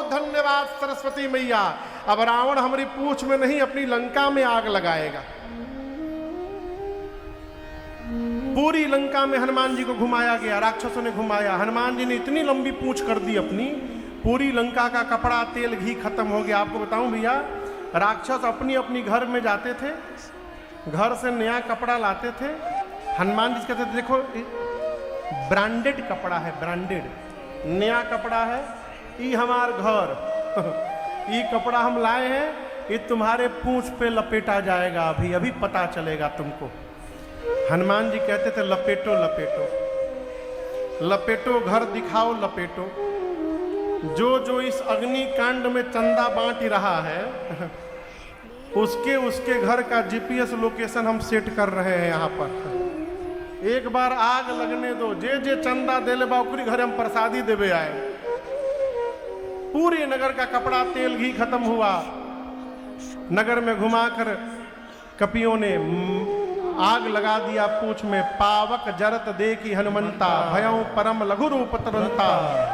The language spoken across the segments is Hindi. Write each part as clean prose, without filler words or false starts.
धन्यवाद सरस्वती मैया। अब रावण हमारी पूंछ में नहीं अपनी लंका में आग लगाएगा। पूरी लंका में हनुमान जी को घुमाया गया, राक्षसों ने घुमाया। हनुमान जी ने इतनी लंबी पूंछ कर दी अपनी, पूरी लंका का कपड़ा तेल घी खत्म हो गया। आपको बताऊं भैया, राक्षस अपनी अपनी घर में जाते थे, घर से नया कपड़ा लाते थे। हनुमान जी कहते थे देखो ब्रांडेड कपड़ा है, ब्रांडेड नया कपड़ा है, ये हमार घर ये कपड़ा हम लाए हैं, ये तुम्हारे पूंछ पे लपेटा जाएगा, अभी अभी पता चलेगा तुमको। हनुमान जी कहते थे लपेटो लपेटो लपेटो, घर दिखाओ लपेटो। जो जो इस अग्निकांड में चंदा बांट रहा है उसके उसके घर का जीपीएस लोकेशन हम सेट कर रहे हैं यहाँ पर। एक बार आग लगने दो, जे जे चंदा देले बाउकरी घर हम प्रसादी देवे आए। पूरे नगर का कपड़ा तेल घी खत्म हुआ। नगर में घुमाकर कपियों ने आग लगा दिया पूंछ में। पावक जरत देखी हनुमंता, भयं परम लघु रूप तुरंता।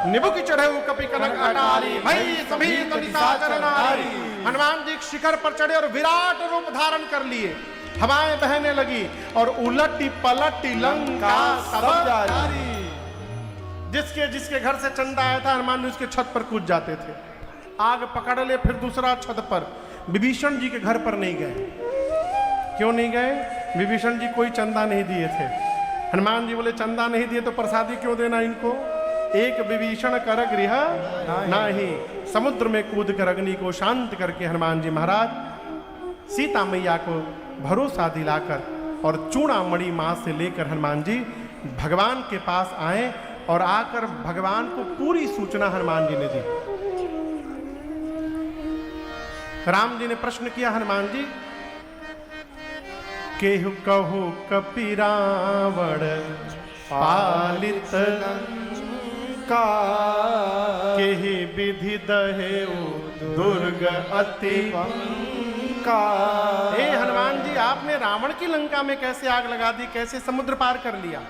निबुक चढ़े कपि कनक अटारी, भई सभी निशाचर नारी। हनुमान जी शिखर पर चढ़े और विराट रूप धारण कर लिए। हवाएं बहने लगी और उलटी पलटी लंका सब जारी। जिसके जिसके घर से चंदा आया था हनुमान जी उसके छत पर कूद जाते थे। आग पकड़ ले, फिर दूसरा छत पर। विभीषण जी के घर पर नहीं गए। क्यों नहीं गए? विभीषण जी कोई चंदा नहीं दिए थे। हनुमान जी बोले चंदा नहीं दिए तो प्रसादी क्यों देना इनको? एक विभीषण कर गृह नाही, समुद्र में कूद कर अग्नि को शांत करके हनुमान जी महाराज सीता मैया को भरोसा दिलाकर और चूड़ामणि मां से लेकर हनुमान जी भगवान के पास आए और आकर भगवान को पूरी सूचना हनुमान जी ने दी। राम जी ने प्रश्न किया हनुमान जी, केहु कहु कपि रावण पालित लंका, केहि विधि दहेउ दुर्ग अति पंका। हे हनुमान जी, आपने रावण की लंका में कैसे आग लगा दी, कैसे समुद्र पार कर लिया?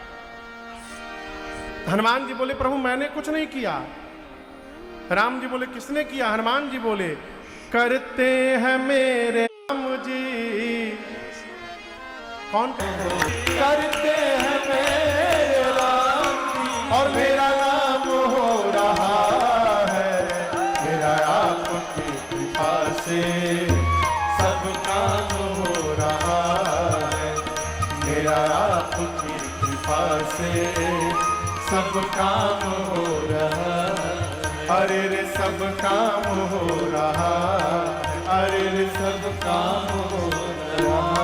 हनुमान जी बोले प्रभु मैंने कुछ नहीं किया। राम जी बोले किसने किया? हनुमान जी बोले करते हैं मेरे राम जी। कौन करते हैं मेरे राम जी, और मेरा नाम हो रहा है। मेरा आपकी कृपा से सब काम हो रहा है। मेरा आपकी कृपा से सब काम हो रहा है। अरे रे सब काम हो रहा, अरे रे सब काम हो रहा।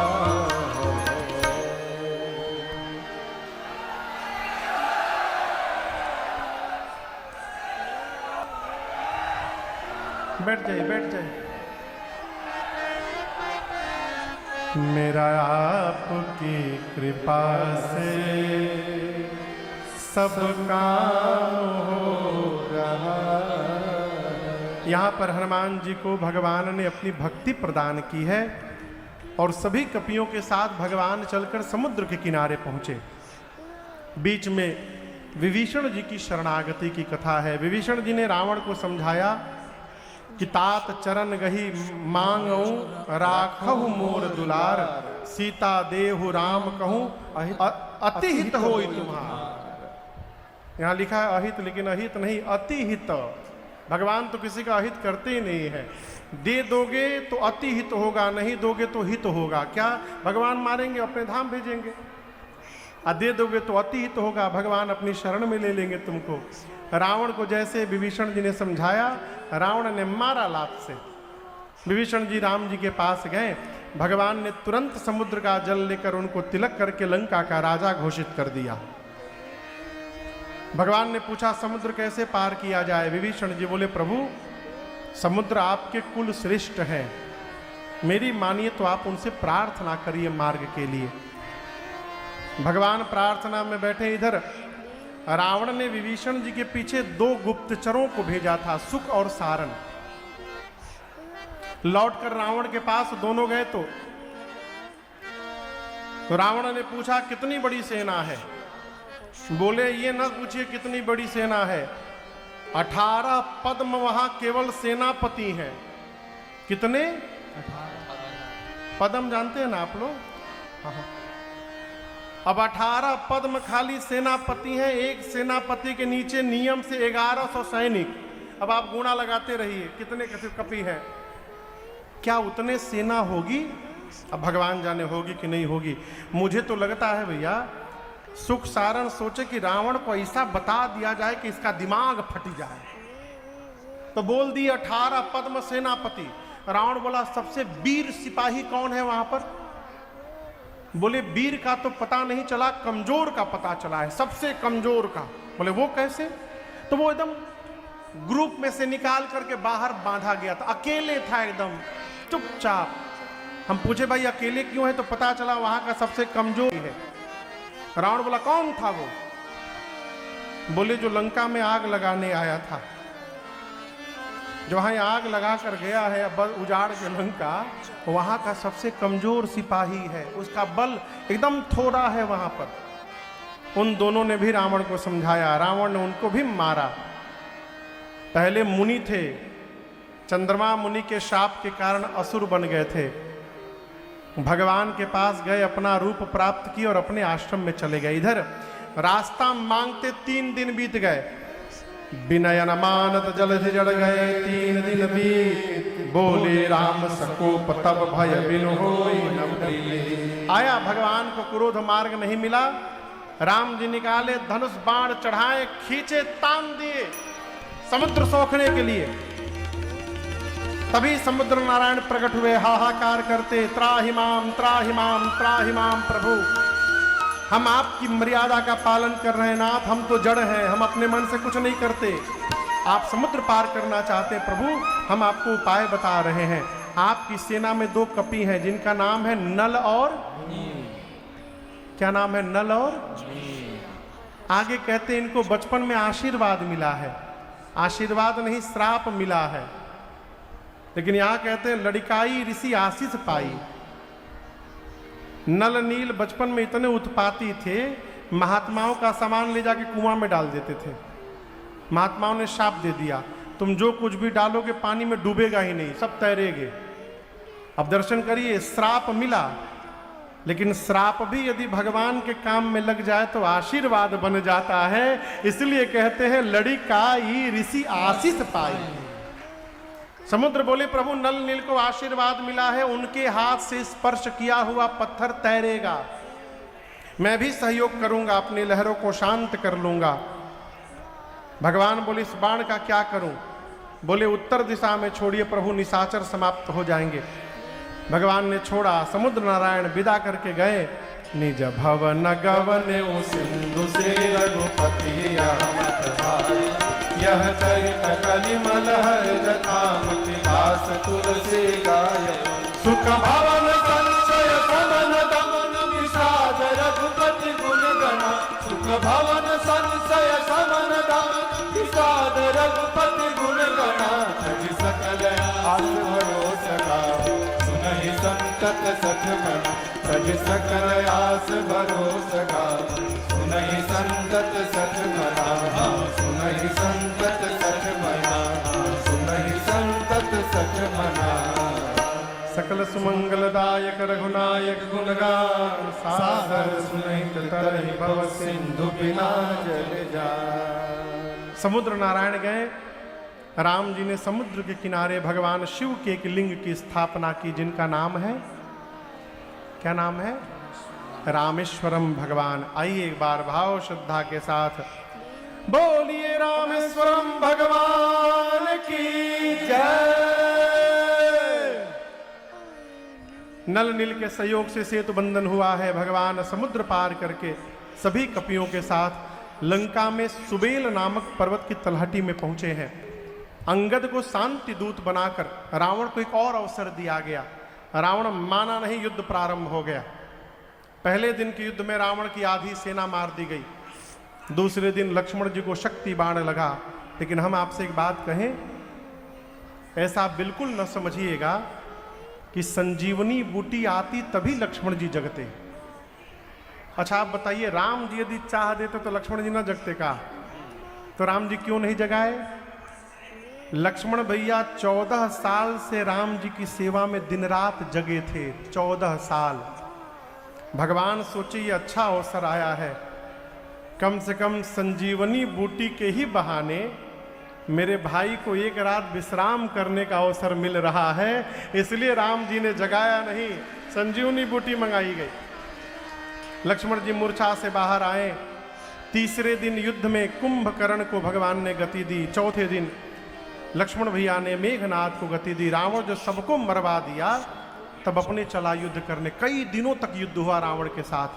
बैठ जाइए, बैठ जाइए। मेरा आपकी कृपा से सब काम हो रहा। यहाँ पर हनुमान जी को भगवान ने अपनी भक्ति प्रदान की है और सभी कपियों के साथ भगवान चलकर समुद्र के किनारे पहुँचे। बीच में विभीषण जी की शरणागति की कथा है। विभीषण जी ने रावण को समझाया कि तात चरण गही मांगऊ राखहु मोर दुलार, सीता देहु राम कहूँ अति हित होई तुम्हार। यहाँ लिखा है अहित, लेकिन अहित नहीं अति हित। भगवान तो किसी का अहित करते ही नहीं है। दे दोगे तो अति हित होगा, नहीं दोगे तो हित होगा। क्या भगवान मारेंगे अपने धाम भेजेंगे? दे दोगे तो अति हित होगा, भगवान अपनी शरण में ले लेंगे तुमको। रावण को जैसे विभीषण जी ने समझाया, रावण ने मारा लात से। विभीषण जी राम जी के पास गए। भगवान ने तुरंत समुद्र का जल लेकर उनको तिलक करके लंका का राजा घोषित कर दिया। भगवान ने पूछा समुद्र कैसे पार किया जाए? विभीषण जी बोले प्रभु समुद्र आपके कुल श्रेष्ठ है, मेरी मानिए तो आप उनसे प्रार्थना करिए मार्ग के लिए। भगवान प्रार्थना में बैठे। इधर रावण ने विभीषण जी के पीछे 2 गुप्तचरों को भेजा था, सुक और सारन। लौटकर रावण के पास दोनों गए तो रावण ने पूछा कितनी बड़ी सेना है? बोले ये न पूछिए कितनी बड़ी सेना है, 18 पद्म वहां केवल सेनापति हैं। कितने? पद्म जानते हैं ना आप लोग? हाँ। अब 18 पद्म खाली सेनापति हैं। एक सेनापति के नीचे नियम से 1100 सैनिक। अब आप गुणा लगाते रहिए कितने कपी हैं। क्या उतने सेना होगी? अब भगवान जाने होगी कि नहीं होगी। मुझे तो लगता है भैया सुख सारण सोचे कि रावण को ऐसा बता दिया जाए कि इसका दिमाग फट जाए। तो बोल दिए 18 पद्म सेनापति। रावण बोला सबसे वीर सिपाही कौन है वहां पर? बोले वीर का तो पता नहीं चला, कमजोर का पता चला है, सबसे कमजोर का। बोले वो कैसे? तो वो एकदम ग्रुप में से निकाल करके बाहर बांधा गया था, अकेले था एकदम चुपचाप। हम पूछे भाई अकेले क्यों है? तो पता चला वहां का सबसे कमजोर है। रावण बोला कौन था वो? बोले जो लंका में आग लगाने आया था, जो वहां आग लगा कर गया है बल उजाड़ के लंका, वहां का सबसे कमजोर सिपाही है, उसका बल एकदम थोड़ा है वहां पर। उन दोनों ने भी रावण को समझाया, रावण ने उनको भी मारा। पहले मुनि थे, चंद्रमा मुनि के शाप के कारण असुर बन गए थे। भगवान के पास गए, अपना रूप प्राप्त किए और अपने आश्रम में चले गए। इधर रास्ता मांगते 3 दिन बीत गए। विनयन मानत जलधि जड़ गए 3 दिन बीत। बोले राम सकोप तब भय बिनु होई न प्रीति। आया भगवान को क्रोध मार्ग नहीं मिला। राम जी निकाले धनुष बाण चढ़ाए, खींचे तान दिए समुद्र सोखने के लिए। तभी समुद्र नारायण प्रकट हुए, हाहाकार करते त्राहि माम त्राहि माम त्राहि माम प्रभु। हम आपकी मर्यादा का पालन कर रहे हैं नाथ, हम तो जड़ हैं, हम अपने मन से कुछ नहीं करते। आप समुद्र पार करना चाहते हैं प्रभु, हम आपको उपाय बता रहे हैं। आपकी सेना में 2 कपी हैं जिनका नाम है नल और क्या नाम है? नल और आगे कहते हैं इनको बचपन में आशीर्वाद मिला है। आशीर्वाद नहीं श्राप मिला है। लेकिन यहां कहते हैं लड़िकाई ऋषि आशीष पाई। नल नील बचपन में इतने उत्पाती थे, महात्माओं का सामान ले जाके कुआं में डाल देते थे। महात्माओं ने शाप दे दिया, तुम जो कुछ भी डालोगे पानी में डूबेगा ही नहीं, सब तैरेगे। अब दर्शन करिए, श्राप मिला, लेकिन श्राप भी यदि भगवान के काम में लग जाए तो आशीर्वाद बन जाता है। इसलिए कहते हैं लड़िकाई ऋषि आशीष पाई। समुद्र बोले प्रभु नल नील को आशीर्वाद मिला है, उनके हाथ से स्पर्श किया हुआ पत्थर तैरेगा। मैं भी सहयोग करूंगा, अपनी लहरों को शांत कर लूंगा। भगवान बोले इस बाण का क्या करूं? बोले उत्तर दिशा में छोड़िए प्रभु, निशाचर समाप्त हो जाएंगे। भगवान ने छोड़ा, समुद्र नारायण विदा करके गए। निज भवन गवने सिंधु से रघुपति यह चरित कलिमल हर जथामति दास तुलसी गाय। सुख भवन संशय समन दमन विषाद रघुपति गुण गणा। सुख भवन संशय समन दमन विषाद रघुपति गुण गणा। तज सकल आस भरोसा गाओ सुनहि संतत सठ मना। तज सकल आस भरोसा गाओ सुनहि संतत सठ मना। सुनहि संतत सठ मना। सुनहि संतत सठ मना। सकल सुमंगलदायक रघुनायक गुणगान सागर सुनहि तरहि भव सिंधु बिना जल जाय। समुद्र नारायण गए। राम जी ने समुद्र के किनारे भगवान शिव के एक लिंग की स्थापना की जिनका नाम है, क्या नाम है? रामेश्वरम भगवान। आइए एक बार भाव श्रद्धा के साथ बोलिए रामेश्वरम भगवान की जय। नल नील के सहयोग से सेतु बंधन हुआ है। भगवान समुद्र पार करके सभी कपियों के साथ लंका में सुबेल नामक पर्वत की तलहटी में पहुंचे हैं। अंगद को शांति दूत बनाकर रावण को एक और अवसर दिया गया। रावण माना नहीं, युद्ध प्रारंभ हो गया। पहले दिन के युद्ध में रावण की आधी सेना मार दी गई। दूसरे दिन लक्ष्मण जी को शक्ति बाण लगा। लेकिन हम आपसे एक बात कहें, ऐसा बिल्कुल न समझिएगा कि संजीवनी बूटी आती तभी लक्ष्मण जी जगते। अच्छा आप बताइए, राम जी यदि चाह देते तो लक्ष्मण जी ना जगते का? तो राम जी क्यों नहीं जगाए? लक्ष्मण भैया 14 साल से राम जी की सेवा में दिन रात जगे थे। 14 साल। भगवान सोचे ये अच्छा अवसर आया है, कम से कम संजीवनी बूटी के ही बहाने मेरे भाई को एक रात विश्राम करने का अवसर मिल रहा है, इसलिए राम जी ने जगाया नहीं, संजीवनी बूटी मंगाई गई। लक्ष्मण जी मूर्छा से बाहर आए। तीसरे दिन युद्ध में कुंभकर्ण को भगवान ने गति दी। चौथे दिन लक्ष्मण भैया ने मेघनाथ को गति दी। रावण जो सबको मरवा दिया, तब अपने चला युद्ध करने। कई दिनों तक युद्ध हुआ रावण के साथ।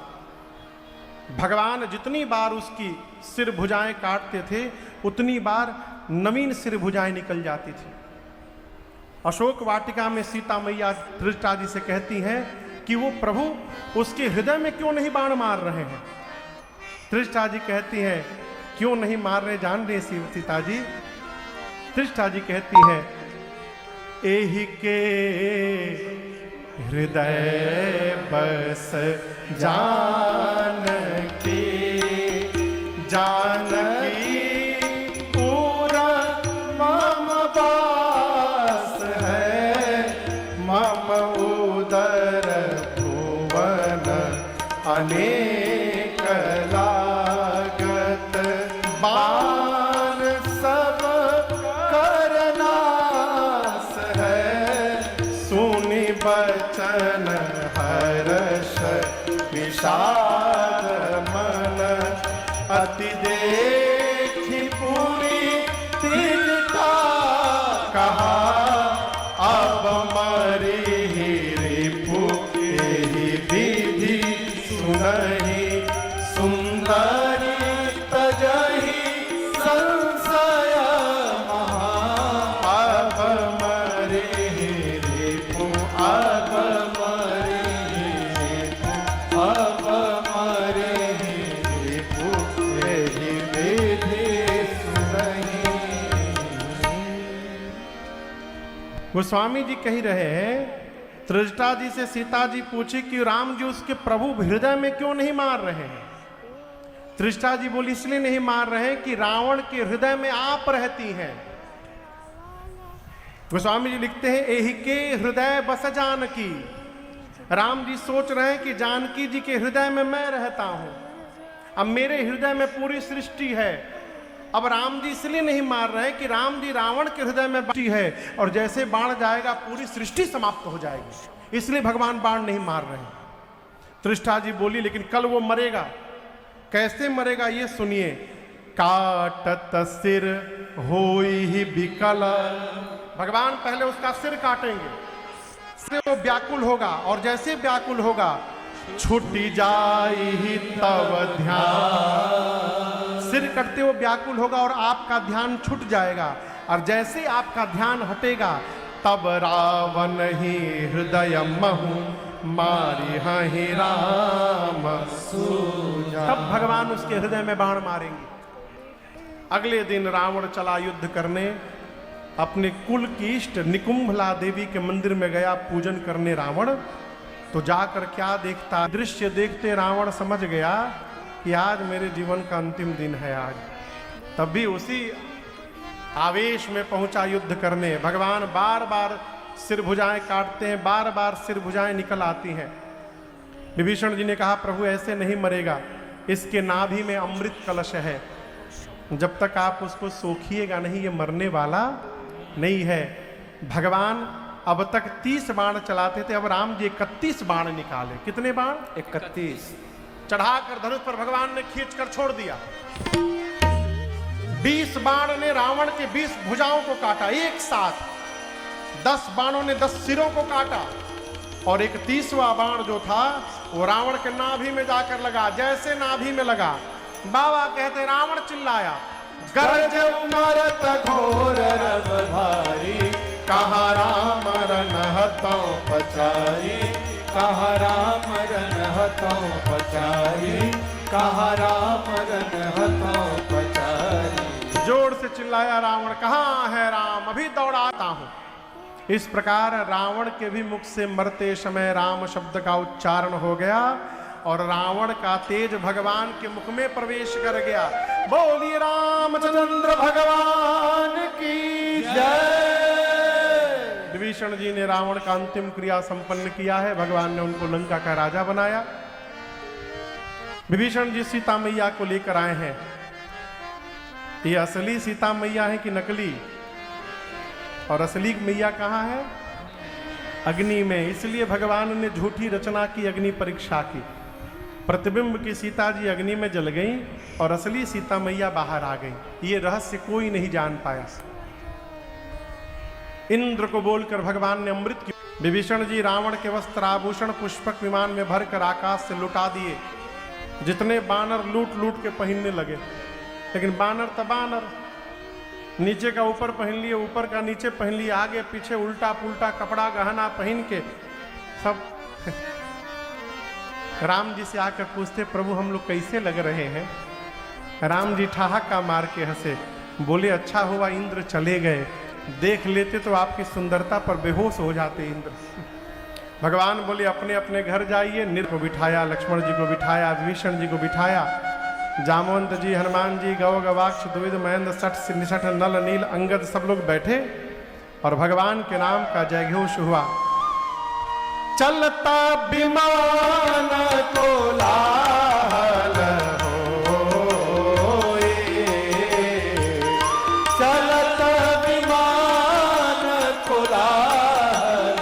भगवान जितनी बार उसकी सिर भुजाएं काटते थे, उतनी बार नवीन सिर भुजाएं निकल जाती थी। अशोक वाटिका में सीता मैया धृष्टा जी से कहती हैं कि वो प्रभु उसके हृदय में क्यों नहीं बाण मार रहे हैं। धृष्टा जी कहती हैं क्यों नहीं मार रहे, जान रहे सीता जी? धृष्टा जी कहती है एहि के हृदय बस जानकी जानकी पूरा मम बास है, मम उदर भुवन अनेक लागत, बाण सब करनास है, सुनि बचन हर्ष विषाद मन, अति देखी पूरी तिलका, कहा अब मरी रिपु एहि विधि सुनहि, सुंदरी तजहि संशय महा, अब मरी रिपु, अब मरी रिपु, अब मरी रिपु एहि विधि सुनहि। गोस्वामी जी कह रहे हैं, त्रिजटा जी से सीता जी पूछी कि राम जी उसके प्रभु हृदय में क्यों नहीं मार रहे हैं। त्रिजटा जी बोली इसलिए नहीं मार रहे हैं कि रावण के हृदय में आप रहती हैं। गोस्वामी जी लिखते हैं एहि के हृदय बस जानकी, राम जी सोच रहे हैं कि जानकी जी के हृदय में मैं रहता हूं, अब मेरे हृदय में पूरी सृष्टि है। अब राम जी इसलिए नहीं मार रहे हैं कि राम जी रावण के हृदय में बची है, और जैसे बाण जाएगा पूरी सृष्टि समाप्त हो जाएगी, इसलिए भगवान बाण नहीं मार रहे हैं। त्रिष्ठा जी बोली लेकिन कल वो मरेगा, कैसे मरेगा ये सुनिए। काटत सिर होई ही विकल, भगवान पहले उसका सिर काटेंगे, से वो व्याकुल होगा, और जैसे व्याकुल होगा छुटी जाई तब ध्यान, सिर कटते वो व्याकुल होगा और आपका ध्यान छूट जाएगा, और जैसे आपका ध्यान हटेगा तब रावण ही हृदय महु मारी हहि राम सूझा, तब भगवान उसके हृदय में बाण मारेंगे। अगले दिन रावण चला युद्ध करने, अपने कुल की इष्ट निकुंभला देवी के मंदिर में गया पूजन करने रावण। तो जाकर क्या देखता, दृश्य देखते रावण समझ गया कि आज मेरे जीवन का अंतिम दिन है आज। तब भी उसी आवेश में पहुंचा युद्ध करने। भगवान बार बार सिर भुजाएं काटते हैं, बार बार सिर भुजाएं निकल आती हैं। विभीषण जी ने कहा प्रभु ऐसे नहीं मरेगा, इसके नाभि में अमृत कलश है, जब तक आप उसको सोखिएगा नहीं ये मरने वाला नहीं है। भगवान अब तक 30 बाण चलाते थे, अब राम जी 31 बाण निकाले। कितने बाण? 31। चढ़ाकर धनुष पर भगवान ने खींचकर छोड़ दिया। 20 बाण ने रावण के 20 भुजाओं को काटा एक साथ, 10 बाणों ने 10 सिरों को काटा, और एक 30वां बाण जो था वो रावण के नाभि में जाकर लगा। जैसे नाभि में लगा, बाबा कहते रावण चिल्लाया, गरज उमरत घोर रव भारी, कहा राम रन हतौ पचारी, कहा राम रन हतौ पचारी, कहा राम रन हतौ पचारी। जोर से चिल्लाया रावण, कहाँ है राम, अभी दौड़ाता हूं। इस प्रकार रावण के भी मुख से मरते समय राम शब्द का उच्चारण हो गया, और रावण का तेज भगवान के मुख में प्रवेश कर गया। बोलिए रामचंद्र भगवान की जय। विभीषण जी ने रावण का अंतिम क्रिया संपन्न किया है। भगवान ने उनको लंका का राजा बनाया। विभीषण जी सीता मैया को लेकर आए हैं। ये असली सीता मैया है कि नकली? और असली मैया कहाँ है? अग्नि में। इसलिए भगवान ने झूठी रचना की, अग्नि परीक्षा की। प्रतिबिंब की सीता जी अग्नि में जल गई और असली सीता मैया बाहर आ गई। ये रहस्य कोई नहीं जान पाया। इंद्र को बोलकर भगवान ने अमृत की। विभीषण जी रावण के वस्त्र आभूषण पुष्पक विमान में भरकर आकाश से लुटा दिए। जितने बानर लूट लूट के पहनने लगे, लेकिन बानर तो बानर, नीचे का ऊपर पहन लिए, ऊपर का नीचे पहन लिए, आगे पीछे उल्टा पुल्टा कपड़ा गहना पहन के सब राम जी से आकर पूछते, प्रभु हम लोग कैसे लग रहे हैं? राम जी ठहाका मार के हंसे, बोले अच्छा हुआ इंद्र चले गए, देख लेते तो आपकी सुंदरता पर बेहोश हो जाते इंद्र। भगवान बोले अपने अपने घर जाइए। नील को बिठाया, लक्ष्मण जी को बिठाया, विभीषण जी को बिठाया, जामवंत जी, हनुमान जी, गौ गवाक्ष द्विविध महेंद्र सठ निषठ नल नील अंगद सब लोग बैठे और भगवान के नाम का जयघोष हुआ। चलता विमान कोलाहल होए, चलता विमान कोलाहल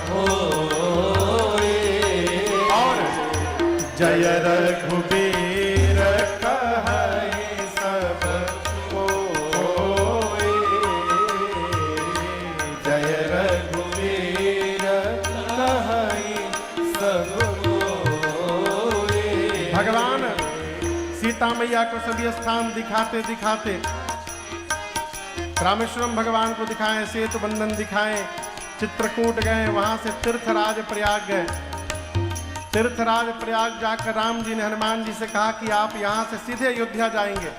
होए, और जय रघुबीर कहै सब कोय, जय रघुबीर कहै सब कोय। भगवान सीता मैया को सभी स्थान दिखाते दिखाते रामेश्वरम भगवान को दिखाएं, सेतु बंधन दिखाएं, चित्रकूट गए, वहां से तीर्थराज प्रयाग गए। तीर्थराज प्रयाग जाकर राम जी ने हनुमान जी से कहा कि आप यहाँ से सीधे अयोध्या जाएंगे।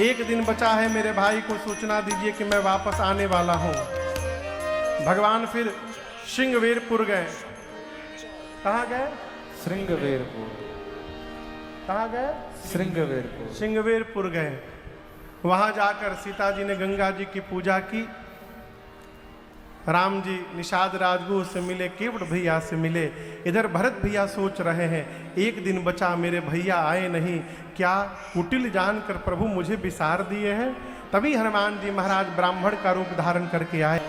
एक दिन बचा है, मेरे भाई को सूचना दीजिए कि मैं वापस आने वाला हूँ। भगवान फिर श्रृंगवेरपुर गए। कहाँ गए? श्रृंगवेरपुर। कहाँ गए? श्रृंगवेरपुर। श्रृंगवेरपुर गए। वहाँ जाकर सीता जी ने गंगा जी की पूजा की। राम जी निषाद राजगुरु से मिले, केवट भैया से मिले। इधर भरत भैया सोच रहे हैं एक दिन बचा, मेरे भैया आए नहीं, क्या कुटिल जानकर प्रभु मुझे विसार दिए हैं? तभी हनुमान जी महाराज ब्राह्मण का रूप धारण करके आए।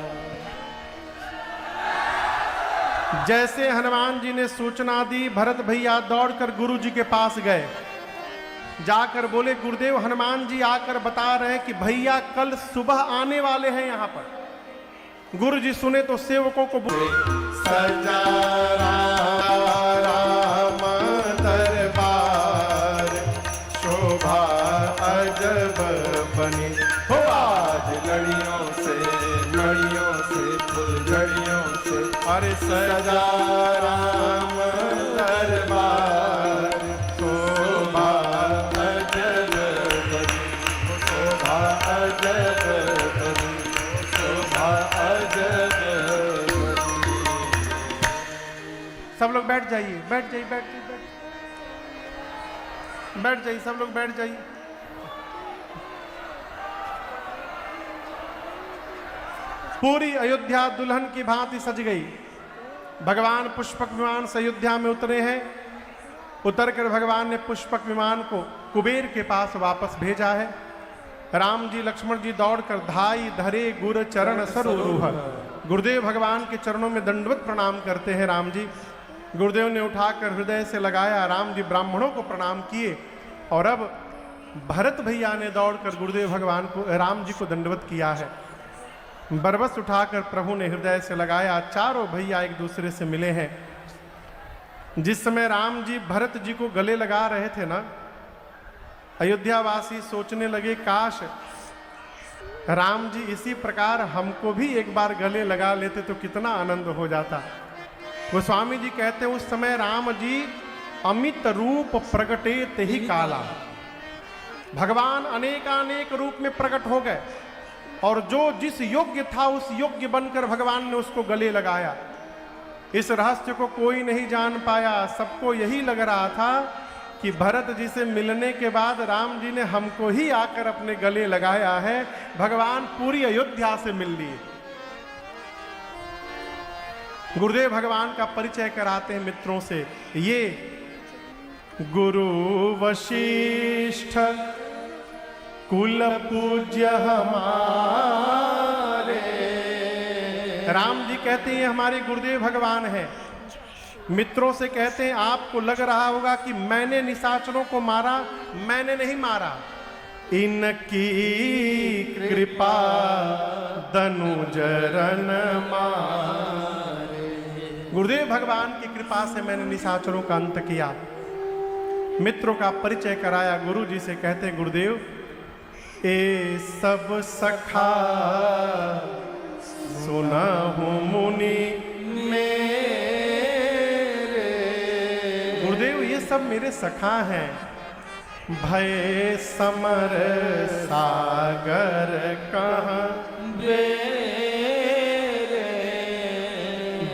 जैसे हनुमान जी ने सूचना दी, भरत भैया दौड़कर गुरु जी के पास गए। जाकर बोले गुरुदेव हनुमान जी आकर बता रहे हैं कि भैया कल सुबह आने वाले हैं यहाँ पर। गुरु जी सुने तो सेवकों को बोले सजा राम दरबार, शोभा अजब बनी हो आज लड़ियों से फुलझड़ियों से। अरे सजा राम दरबार, शोभा अजब बनी, शोभा अजब बनी, शोभा अजब बनी। सब लोग बैठ जाइए, बैठ जाइए, बैठ जाइए, बैठ जाइए, सब लोग बैठ जाइए। पूरी अयोध्या दुल्हन की भांति सज गई। भगवान पुष्पक विमान से अयोध्या में उतरे हैं। उतरकर भगवान ने पुष्पक विमान को कुबेर के पास वापस भेजा है। राम जी लक्ष्मण जी दौड़कर धाई धरे गुर चरण सरोह, गुरुदेव भगवान के चरणों में दंडवत प्रणाम करते हैं। राम जी गुरुदेव ने उठाकर हृदय से लगाया। राम जी ब्राह्मणों को प्रणाम किए और अब भरत भैया ने दौड़कर गुरुदेव भगवान को, राम जी को दंडवत किया है। बरबस उठाकर प्रभु ने हृदय से लगाया। चारों भैया एक दूसरे से मिले हैं। जिस समय राम जी भरत जी को गले लगा रहे थे ना, अयोध्यावासी सोचने लगे काश राम जी इसी प्रकार हमको भी एक बार गले लगा लेते तो कितना आनंद हो जाता। गोस्वामी जी कहते उस समय राम जी अमित रूप प्रगटे ते ही काला, भगवान अनेकानेक रूप में प्रकट हो गए और जो जिस योग्य था उस योग्य बनकर भगवान ने उसको गले लगाया। इस रहस्य को कोई नहीं जान पाया। सबको यही लग रहा था कि भरत जी से मिलने के बाद राम जी ने हमको ही आकर अपने गले लगाया है, भगवान पूरी अयोध्या से मिल लिए। गुरुदेव भगवान का परिचय कराते हैं मित्रों से। ये गुरु वशिष्ठ कुल पूज्य हमारे। राम जी कहते हैं हमारे गुरुदेव भगवान हैं। मित्रों से कहते हैं आपको लग रहा होगा कि मैंने निशाचरों को मारा, मैंने नहीं मारा, इनकी कृपा दनुजरन मारे। गुरुदेव भगवान की कृपा से मैंने निशाचरों का अंत किया। मित्रों का परिचय कराया। गुरु जी से कहते हैं गुरुदेव ए सब सखा सुना हूं मुनि मेरे। गुरुदेव ये सब मेरे सखा हैं। भय समर सागर कहाँ बेरे।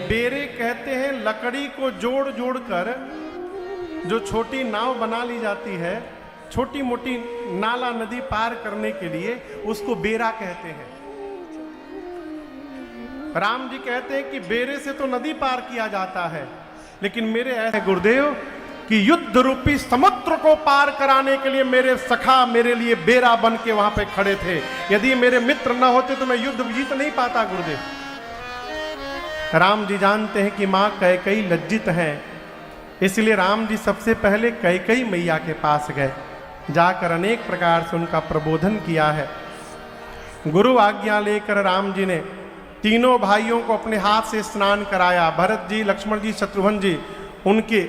बेरे कहते हैं लकड़ी को जोड़ जोड़ कर जो छोटी नाव बना ली जाती है, छोटी मोटी नाला नदी पार करने के लिए, उसको बेरा कहते हैं। राम जी कहते हैं कि बेरे से तो नदी पार किया जाता है, लेकिन मेरे ऐसे गुरुदेव कि युद्ध रूपी समुद्र को पार कराने के लिए मेरे सखा मेरे लिए बेरा बन के वहां पे खड़े थे। यदि मेरे मित्र न होते तो मैं युद्ध जीत नहीं पाता गुरुदेव। राम जी जानते हैं कि मां कैकेयी लज्जित हैं, इसलिए राम जी सबसे पहले कैकेयी मैया के पास गए, जाकर अनेक प्रकार से उनका प्रबोधन किया है। गुरु आज्ञा लेकर राम जी ने तीनों भाइयों को अपने हाथ से स्नान कराया। भरत जी, लक्ष्मण जी, शत्रुघ्न जी, उनके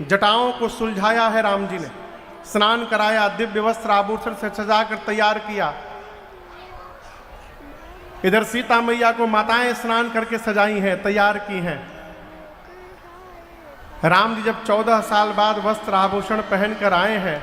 जटाओं को सुलझाया है राम जी ने, स्नान कराया, दिव्य वस्त्र आभूषण से सजाकर तैयार किया। इधर सीता मैया को माताएं स्नान करके सजाई हैं, तैयार की हैं। राम जी जब 14 साल बाद वस्त्र आभूषण पहनकर आए हैं